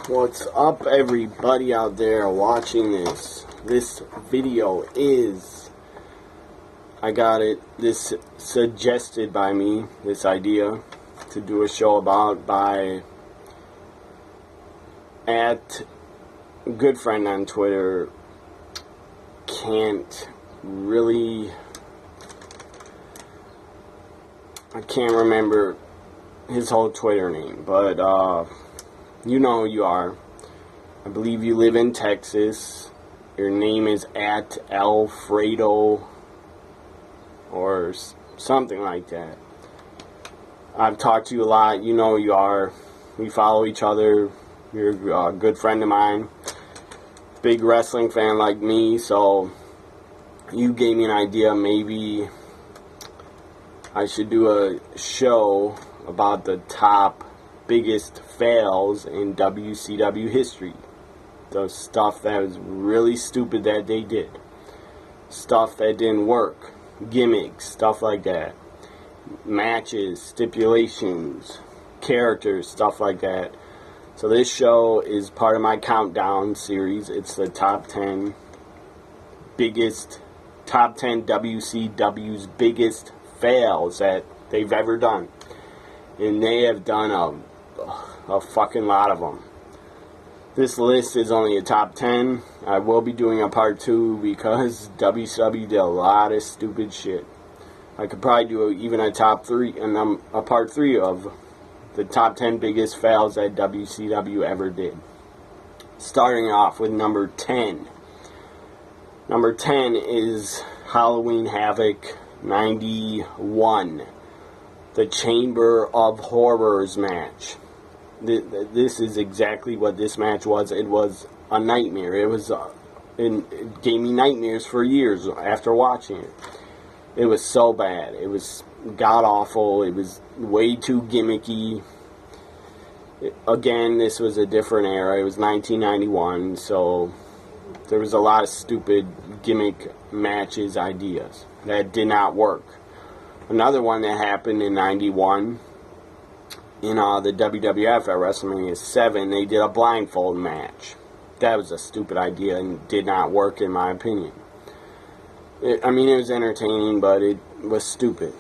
What's up, everybody out there watching this? This video is, I got it, this suggested by me, this idea to do a show about by at a good friend on Twitter. I can't remember his whole Twitter name, but you know who you are. I believe you live in Texas. Your name is at Alfredo or something like that. I've talked to you a lot. You know who you are. We follow each other. You're a good friend of mine. Big wrestling fan like me, so you gave me an idea. Maybe I should do a show about the top biggest fails in WCW history. The stuff that was really stupid that they did. Stuff that didn't work. Gimmicks, stuff like that. Matches, stipulations, characters, stuff like that. So this show is part of my CountDown series. It's the top 10 WCW's biggest fails that they've ever done. And they have done a fucking lot of them. This list is only a top 10. I will be doing a part 2 because WCW did a lot of stupid shit. I could probably do even a top 3 and a part 3 of the top 10 biggest fails that WCW ever did. Starting off with number 10. Number 10 is Halloween Havoc 91. The Chamber of Horrors match. This is exactly what this match was. It was a nightmare. It gave me nightmares for years after watching it. It was so bad. It was god-awful. It was way too gimmicky. Again, this was a different era. It was 1991, so there was a lot of stupid gimmick matches ideas that did not work. Another one that happened in 91, in the WWF at WrestleMania 7, they did a blindfold match. That was a stupid idea and did not work in my opinion. It was entertaining, but it was stupid.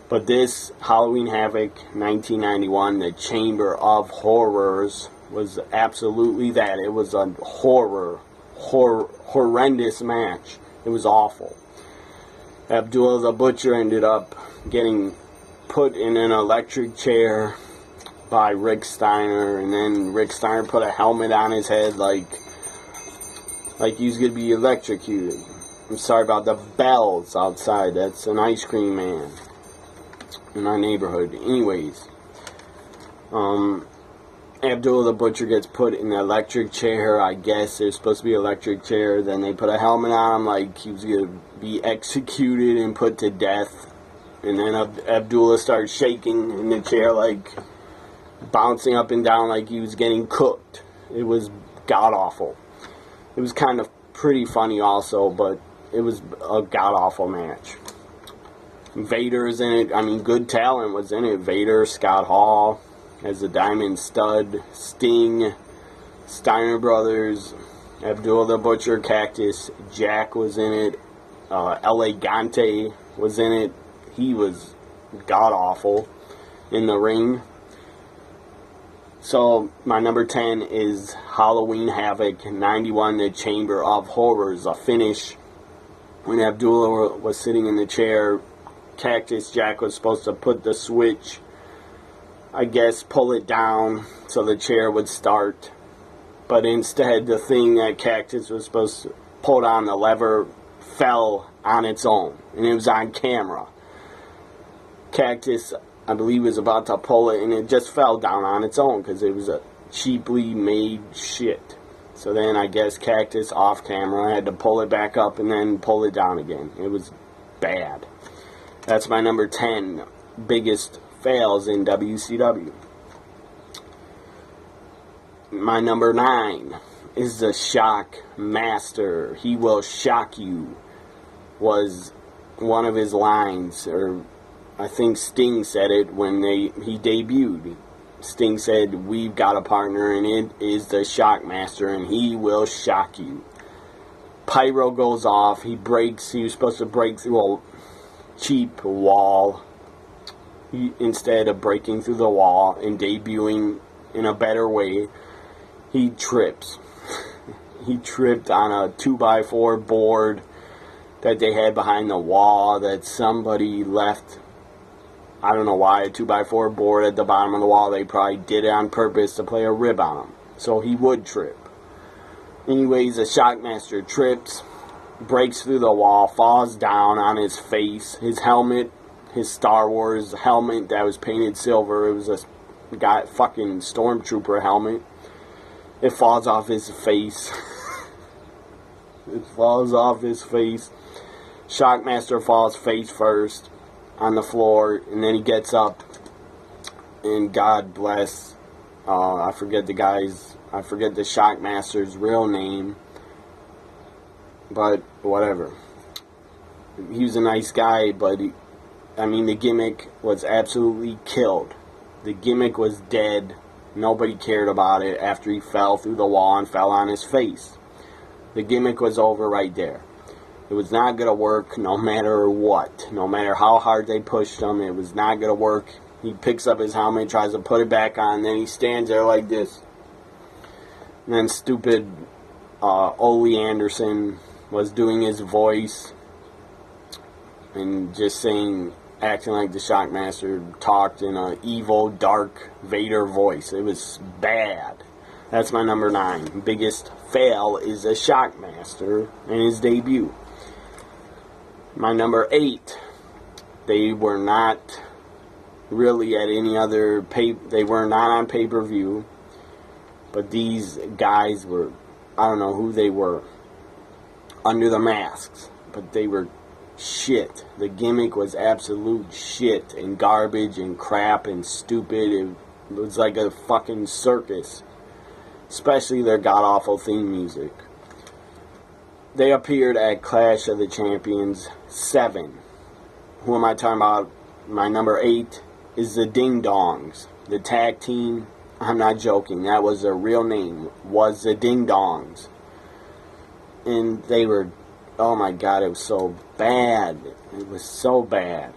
But this Halloween Havoc 1991, the Chamber of Horrors, was absolutely that. It was a horrendous match. It was awful. Abdullah the Butcher ended up getting put in an electric chair by Rick Steiner, and then Rick Steiner put a helmet on his head like he was going to be electrocuted. I'm sorry about the bells outside. That's an ice cream man in our neighborhood. Anyways, Abdullah the Butcher gets put in the electric chair. I guess there's supposed to be an electric chair. Then they put a helmet on him like he was going to be executed and put to death. And then Abdullah started shaking in the chair, like bouncing up and down like he was getting cooked. It was god-awful. It was kind of pretty funny also, but it was a god-awful match. Vader's in it. Good talent was in it. Vader, Scott Hall as the Diamond Stud, Sting, Steiner Brothers, Abdullah the Butcher, Cactus Jack was in it. Elegante was in it. He was god-awful in the ring. So, my number 10 is Halloween Havoc 91, the Chamber of Horrors. A finish when Abdullah was sitting in the chair. Cactus Jack was supposed to put the switch, I guess, pull it down so the chair would start. But instead, the thing that Cactus was supposed to pull down, the lever, fell on its own. And it was on camera. Cactus, I believe, was about to pull it, and it just fell down on its own because it was a cheaply made shit. So then I guess Cactus off camera had to pull it back up and then pull it down again. It was bad. That's my number 10 biggest fails in WCW. My number 9 is the Shockmaster. He will shock you, was one of his lines, or I think Sting said it when he debuted. Sting said, "We've got a partner, and it is the Shockmaster, and he will shock you." Pyro goes off. He was supposed to break through a cheap wall. Instead of breaking through the wall and debuting in a better way, he trips. He tripped on a 2x4 board that they had behind the wall that somebody left. I don't know why, a 2x4 board at the bottom of the wall. They probably did it on purpose to play a rib on him, so he would trip. Anyways, the Shockmaster trips, breaks through the wall, falls down on his face. His helmet, his Star Wars helmet that was painted silver, it was a fucking stormtrooper helmet. It falls off his face. It falls off his face. Shockmaster falls face first on the floor, and then he gets up, and God bless, I forget the Shockmaster's real name, but whatever. He was a nice guy, but the gimmick was absolutely killed. The gimmick was dead. Nobody cared about it after he fell through the wall and fell on his face. The gimmick was over right there. It was not going to work no matter what. No matter how hard they pushed him, it was not going to work. He picks up his helmet, tries to put it back on, then he stands there like this. And then stupid Ole Anderson was doing his voice and just acting like the Shockmaster talked in an evil, dark Vader voice. It was bad. That's my number 9. Biggest fail is the Shockmaster and his debut. My number 8, they were not really at any other they were not on pay-per-view, but these guys were, I don't know who they were under the masks, but they were shit. The gimmick was absolute shit and garbage and crap and stupid. It was like a fucking circus, especially their god-awful theme music. They appeared at Clash of the Champions 7. Who am I talking about? My number 8 is the Ding Dongs. The tag team, I'm not joking, that was their real name, was the Ding Dongs. And they were, oh my god, it was so bad. It was so bad.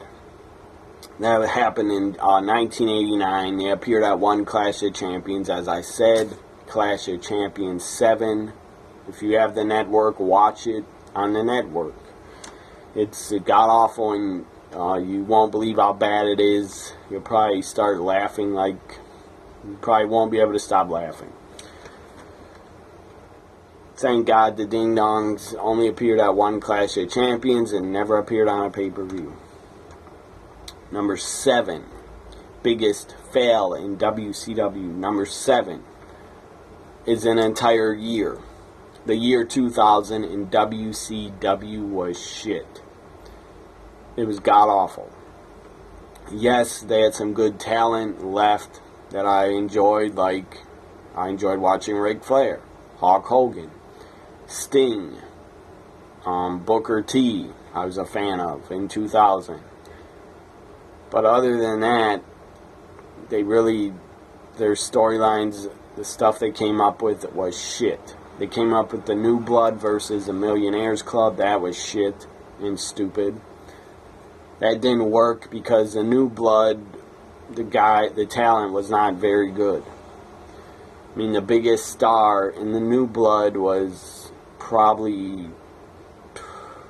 That happened in 1989. They appeared at one Clash of Champions, as I said, Clash of Champions 7. If you have the network, watch it on the network. It's god-awful, and you won't believe how bad it is. You'll probably start laughing like... You probably won't be able to stop laughing. Thank God the Ding Dongs only appeared at one Clash of Champions and never appeared on a pay-per-view. Number 7. Biggest fail in WCW. Number 7 is an entire year. The year 2000 in WCW was shit. It was god-awful. Yes, they had some good talent left that I enjoyed, like I enjoyed watching Ric Flair, Hulk Hogan, Sting, Booker T, I was a fan of in 2000. But other than that, their storylines, the stuff they came up with was shit. They came up with the New Blood versus the Millionaires Club. That was shit and stupid. That didn't work because the New Blood, the talent was not very good. I mean, the biggest star in the New Blood was probably,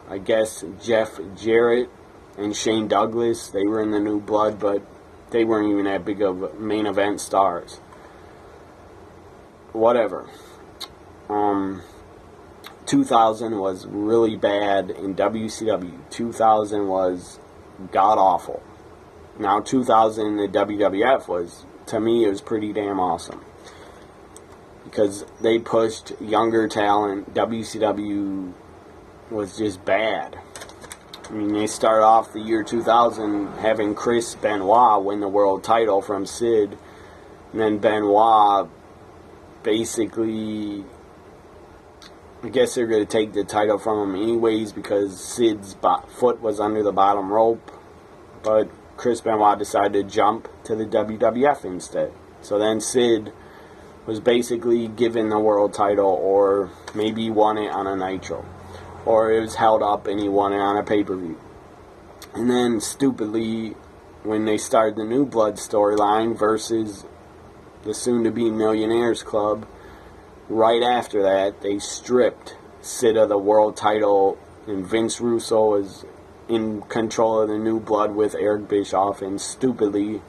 I guess, Jeff Jarrett and Shane Douglas. They were in the New Blood, but they weren't even that big of main event stars. Whatever. 2000 was really bad in WCW. 2000 was god-awful. Now, 2000 in the WWF was, to me, it was pretty damn awesome. Because they pushed younger talent. WCW was just bad. I mean, they started off the year 2000 having Chris Benoit win the world title from Sid. And then Benoit basically, I guess they're going to take the title from him anyways because Sid's foot was under the bottom rope. But Chris Benoit decided to jump to the WWF instead. So then Sid was basically given the world title, or maybe he won it on a Nitro, or it was held up and he won it on a pay-per-view. And then stupidly, when they started the New Blood storyline versus the soon-to-be Millionaires Club, right after that they stripped Sid of the world title, and Vince Russo is in control of the New Blood with Eric Bischoff, and stupidly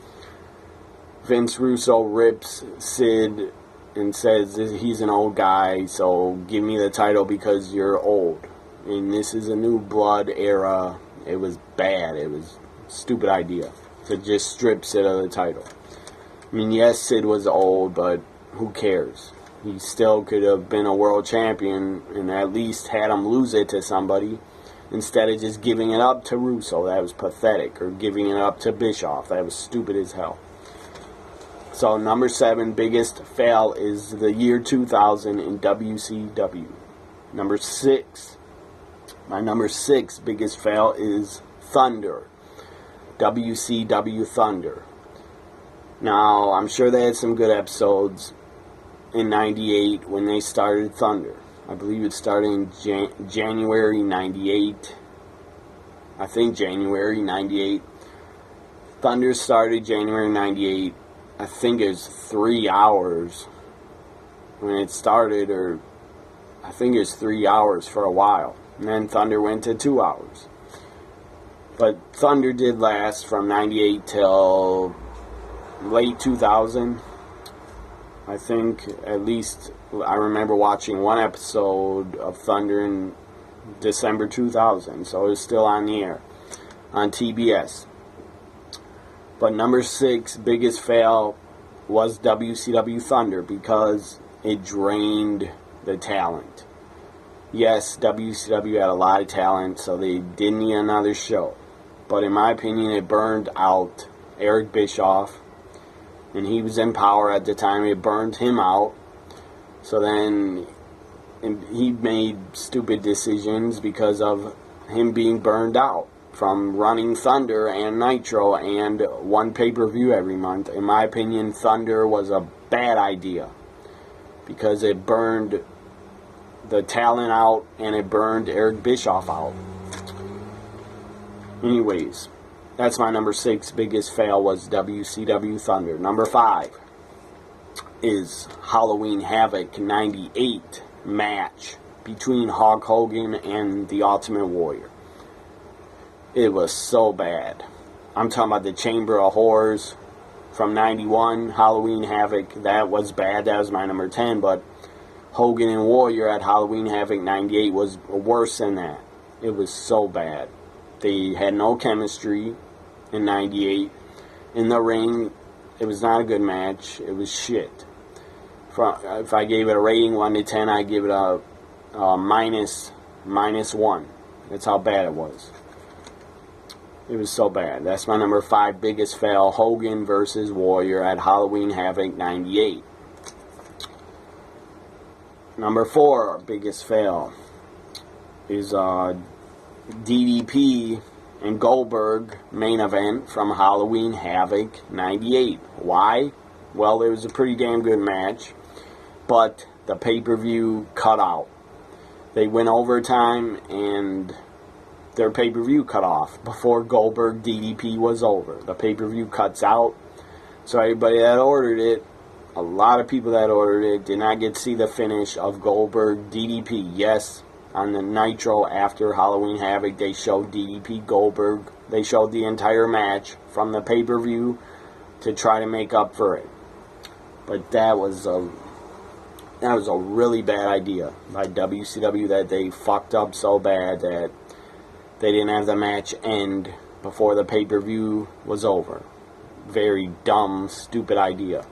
Vince Russo rips Sid and says he's an old guy, so give me the title because you're old. And this is a New Blood era. It was bad. It was a stupid idea to just strip Sid of the title. I mean, yes, Sid was old, but who cares? He still could have been a world champion and at least had him lose it to somebody instead of just giving it up to Russo. That was pathetic. Or giving it up to Bischoff. That was stupid as hell. So, number 7 biggest fail is the year 2000 in WCW. Number 6. My number 6 biggest fail is Thunder. WCW Thunder. Now, I'm sure they had some good episodes in 98 when they started Thunder. I believe it started in January 98. I think January 98. Thunder started January 98. I think it was 3 hours when it started, or I think it was 3 hours for a while. And then Thunder went to 2 hours. But Thunder did last from 98 till late 2000. I think at least I remember watching one episode of Thunder in December 2000. So it was still on the air on TBS. But number 6 biggest fail was WCW Thunder because it drained the talent. Yes, WCW had a lot of talent, so they didn't need another show. But in my opinion, it burned out Eric Bischoff, and he was in power at the time. It burned him out. So then he made stupid decisions because of him being burned out from running Thunder and Nitro and one pay-per-view every month. In my opinion, Thunder was a bad idea because it burned the talent out and it burned Eric Bischoff out. Anyways, that's my number 6 biggest fail was WCW Thunder. Number 5 is Halloween Havoc 98 match between Hulk Hogan and the Ultimate Warrior. It was so bad. I'm talking about the Chamber of Horrors from 91, Halloween Havoc. That was bad. That was my number 10. But Hogan and Warrior at Halloween Havoc 98 was worse than that. It was so bad. They had no chemistry in 98. In the ring, it was not a good match. It was shit. If I gave it a rating 1 to 10, I'd give it a minus 1. That's how bad it was. It was so bad. That's my number 5 biggest fail. Hogan versus Warrior at Halloween Havoc 98. Number 4 biggest fail is DDP and Goldberg main event from Halloween Havoc 98. Why? Well, it was a pretty damn good match, but the pay-per-view cut out. They went overtime and their pay-per-view cut off before Goldberg DDP was over. The pay-per-view cuts out, so everybody that ordered it, a lot of people that ordered it, did not get to see the finish of Goldberg DDP. Yes, on the Nitro after Halloween Havoc, they showed DDP Goldberg. They showed the entire match from the pay-per-view to try to make up for it. But that was a really bad idea by WCW, that they fucked up so bad that they didn't have the match end before the pay-per-view was over. Very dumb, stupid idea.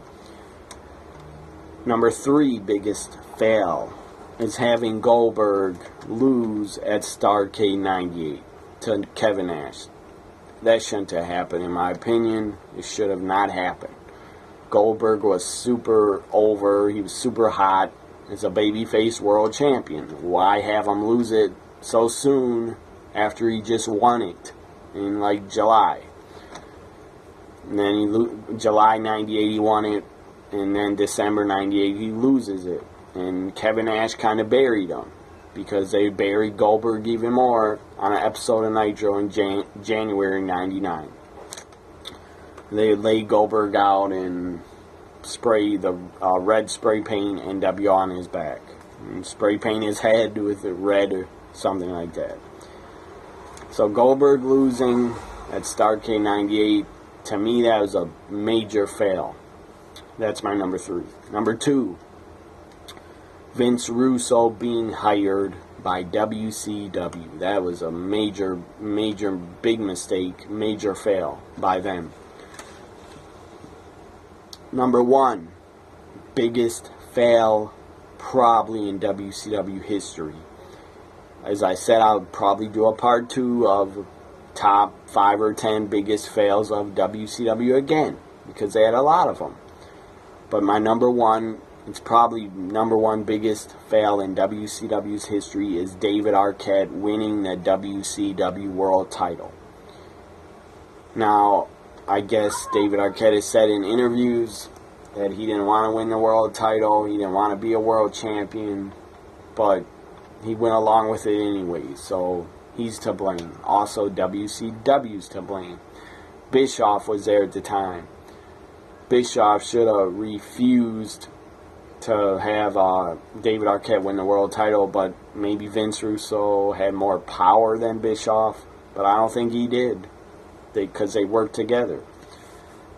Number 3 biggest fail is having Goldberg lose at Starrcade 98 to Kevin Nash. That shouldn't have happened, in my opinion. It should have not happened. Goldberg was super over. He was super hot as a babyface world champion. Why have him lose it so soon after he just won it in like July? And then July 98 he won it And then December 98, he loses it. And Kevin Nash kind of buried him, because they buried Goldberg even more on an episode of Nitro in January 99. They laid Goldberg out and spray the red spray paint NWO on his back. And spray paint his head with the red or something like that. So Goldberg losing at Starrcade 98, to me that was a major fail. That's my number 3. Number 2, Vince Russo being hired by WCW. That was a major, big mistake, major fail by them. Number 1, biggest fail probably in WCW history. As I said, I would probably do a part 2 of top 5 or 10 biggest fails of WCW again, because they had a lot of them. But my number 1, it's probably number 1 biggest fail in WCW's history, is David Arquette winning the WCW World title. Now, I guess David Arquette has said in interviews that he didn't want to win the world title, he didn't want to be a world champion, but he went along with it anyway, so he's to blame. Also, WCW's to blame. Bischoff was there at the time. Bischoff should have refused to have David Arquette win the world title, but maybe Vince Russo had more power than Bischoff, but I don't think he did, because they worked together.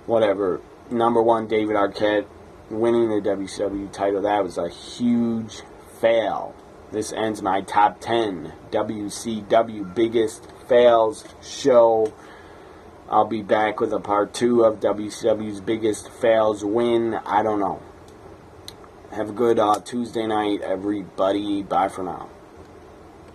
Whatever. Number 1, David Arquette winning the WCW title, that was a huge fail. This ends my top 10 WCW biggest fails show. I'll be back with a part 2 of WCW's biggest fails win. I don't know. Have a good Tuesday night, everybody. Bye for now.